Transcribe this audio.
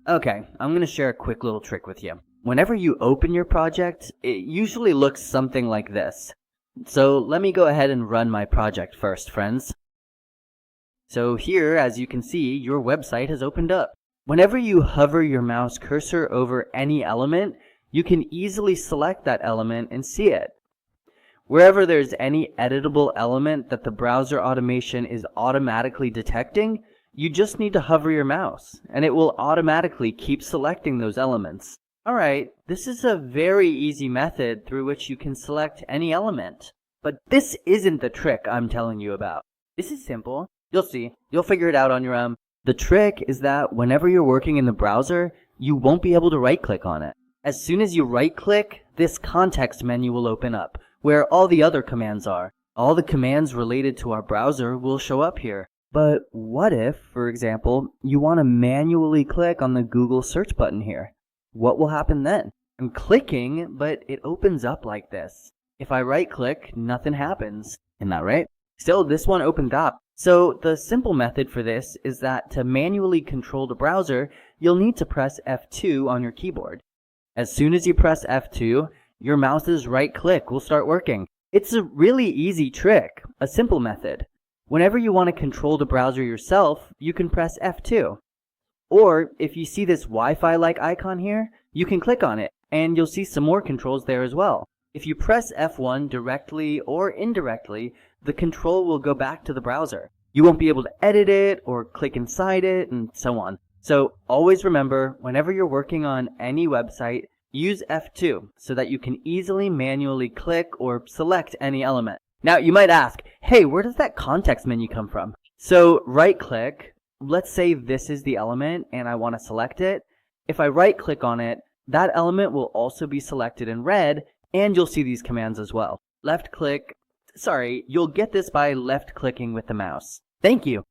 Okay, I'm going to share a quick little trick with you. Whenever you open your project, it usually looks something like this. So let me go ahead and run my project first, friends. So here, as you can see, your website has opened up. Whenever you hover your mouse cursor over any element, you can easily select that element and see it. Wherever there's any editable element that the browser automation is automatically detecting, you just need to hover your mouse, and it will automatically keep selecting those elements. Alright, this is a very easy method through which you can select any element. But this isn't the trick I'm telling you about. This is simple. You'll see. You'll figure it out on your own. The trick is that whenever you're working in the browser, you won't be able to right-click on it. As soon as you right-click, this context menu will open up, where all the other commands are. All the commands related to our browser will show up here. But what if, for example, you want to manually click on the Google search button here? What will happen then? I'm clicking, but it opens up like this. If I right-click, nothing happens. Isn't that right? Still, this one opened up. So the simple method for this is that to manually control the browser, you'll need to press F2 on your keyboard. As soon as you press F2, your mouse's right click will start working. It's a really easy trick, a simple method. Whenever you want to control the browser yourself, you can press F2. Or if you see this Wi-Fi-like icon here, you can click on it, and you'll see some more controls there as well. If you press F1 directly or indirectly, the control will go back to the browser. You won't be able to edit it or click inside it and so on. So always remember, whenever you're working on any website, use F2 so that you can easily manually click or select any element. Now you might ask, hey, where does that context menu come from? So right click, let's say this is the element and I want to select it. If I right click on it, that element will also be selected in red, and you'll see these commands as well. Left click, you'll get this by left clicking with the mouse. Thank you.